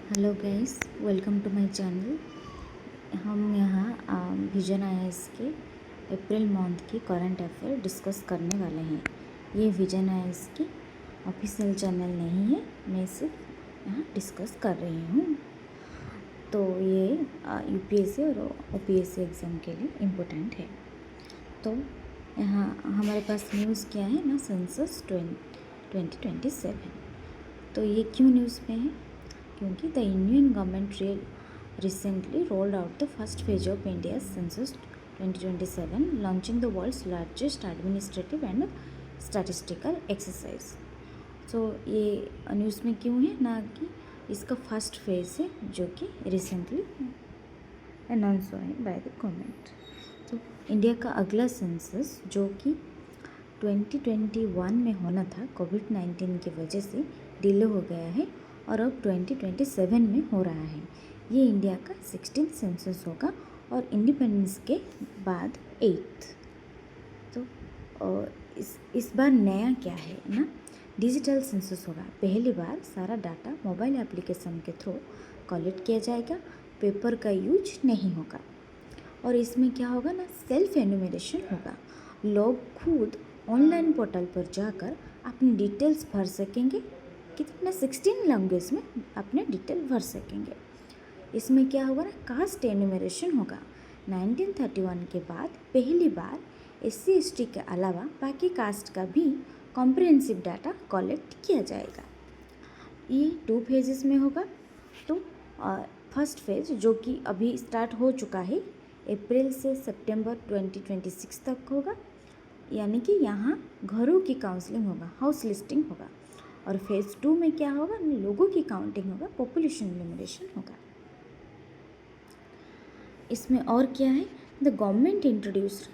Hello guys, welcome to my channel. हम यहाँ vision IAS के अप्रैल मंथ की करंट अफेयर डिस्कस करने वाले हैं। ये विजन आईएएस की ऑफिशियल चैनल नहीं है, मैं सिर्फ यहाँ डिस्कस कर रही हूँ। तो ये यूपीएससी और ओपीएससी एग्ज़ाम के लिए इम्पोर्टेंट है। तो यहाँ हमारे पास न्यूज़ क्या है ना, सेंसस 2027। तो ये क्यों न्यूज़ में है? क्योंकि the Indian government recently rolled out the first phase of India's census 2027, launching the world's largest administrative and statistical exercise. So ये न्यूज़ में क्यों है ना कि इसका फर्स्ट फेज है जो कि रिसेंटली अनाउंस हुआ है बाय द गवर्नमेंट। तो इंडिया का अगला सेंसस जो कि 2021 में होना था, कोविड-19 की वजह से डिले हो गया है और अब 2027 में हो रहा है। ये इंडिया का 16th सेंसस होगा और इंडिपेंडेंस के बाद 8th। तो इस बार नया क्या है ना, डिजिटल सेंसस होगा। पहली बार सारा डाटा मोबाइल एप्लीकेशन के थ्रू कलेक्ट किया जाएगा, पेपर का यूज नहीं होगा। और इसमें क्या होगा ना, सेल्फ एनुमरेशन होगा। लोग खुद ऑनलाइन पोर्टल पर जाकर अपनी डिटेल्स भर सकेंगे। कितने 16 लैंग्वेज में अपने डिटेल भर सकेंगे। इसमें क्या होगा ना, कास्ट एनुमरेशन होगा। 1931 के बाद पहली बार SC/ST के अलावा बाकी कास्ट का भी कॉम्प्रिहेंसिव डाटा कलेक्ट किया जाएगा। ये 2 फेजेस में होगा। तो फर्स्ट फेज जो कि अभी स्टार्ट हो चुका है, अप्रैल से सितंबर 2026 तक होगा, यानी कि यहाँ घरों की काउंसलिंग होगा, हाउस लिस्टिंग होगा। और फेज़ 2 में क्या होगा, लोगों की काउंटिंग होगा, पॉपुलेशन एनुमरेशन होगा। इसमें और क्या है, the government introduced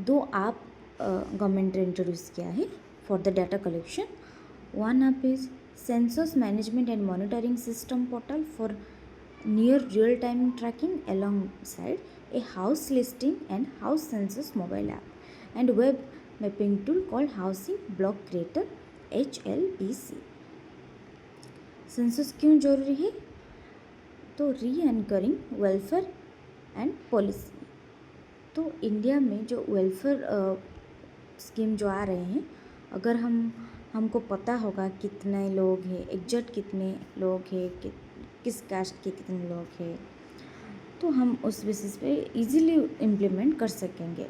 2 app government ने इंट्रोड्यूस किया है for the data collection. One app is census management and monitoring system portal for near real-time tracking alongside a house listing and house census mobile app and web mapping tool called Housing Block Creator HLBC। Census क्यों जरूरी है? तो री anchoring welfare and policy. तो India में जो welfare scheme जो आ रहे हैं, अगर हमको पता होगा कितने लोग हैं, एग्जैक्ट कितने लोग हैं, किस कास्ट के कितने लोग हैं, तो हम उस बेसिस पे इजीली इम्प्लीमेंट कर सकेंगे।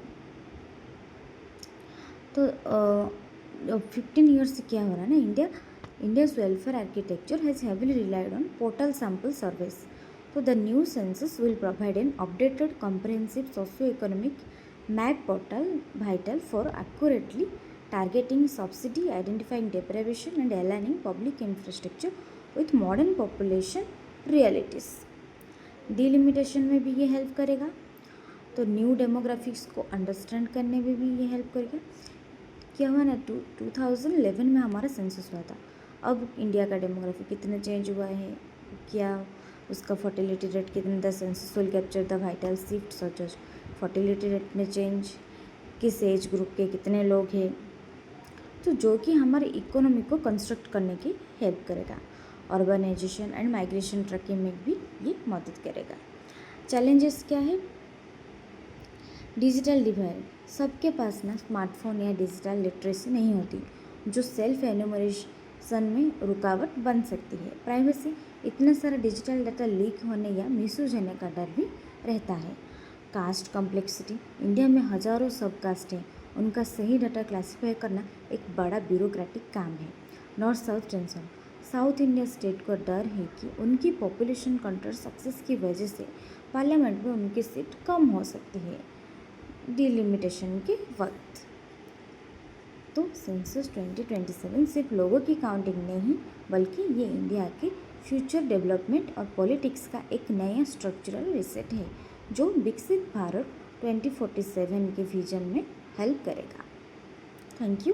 तो 15 ईयर्स से क्या हो रहा है ना, India's welfare architecture has heavily relied on portal sample surveys. So the new census will provide an updated comprehensive socio-economic map portal vital for accurately targeting subsidy, identifying deprivation and aligning public infrastructure with modern population realities. Delimitation में भी ये help करेगा। तो new demographics को understand करने में भी ये हेल्प करेगा। क्या हुआ ना, 2011 में हमारा सेंसस हुआ था। अब इंडिया का डेमोग्राफी कितना चेंज हुआ है, क्या उसका फर्टिलिटी रेट कितना, the census will capture the vital shift such as fertility rate में चेंज, किस एज ग्रुप के कितने लोग हैं, तो जो कि हमारे इकोनॉमी को कंस्ट्रक्ट करने की हेल्प करेगा। अर्बनाइजेशन एंड माइग्रेशन ट्रैकिंग में भी ये मदद करेगा। चैलेंजेस क्या है? डिजिटल डिवाइड, सबके पास ना स्मार्टफोन या डिजिटल लिटरेसी नहीं होती, जो सेल्फ एनुमरेशन में रुकावट बन सकती है। प्राइवेसी, इतना सारा डिजिटल डाटा लीक होने या मिसयूज होने का डर भी रहता है। कास्ट कॉम्प्लेक्सिटी, इंडिया में हज़ारों सब कास्ट हैं, उनका सही डाटा क्लासीफाई करना एक बड़ा ब्यूरोक्रेटिक काम है। North south tension, south India state को डर है कि उनकी पॉपुलेशन कंट्रोल सक्सेस की वजह से पार्लियामेंट में उनकी सीट कम हो सकती है डिलिमिटेशन के वक्त। तो सेंसस 2027 सिर्फ लोगों की काउंटिंग नहीं, बल्कि ये इंडिया के फ्यूचर डेवलपमेंट और पॉलिटिक्स का एक नया स्ट्रक्चरल रिसेट है, जो विकसित भारत 2047 के विजन में हेल्प करेगा। Thank you.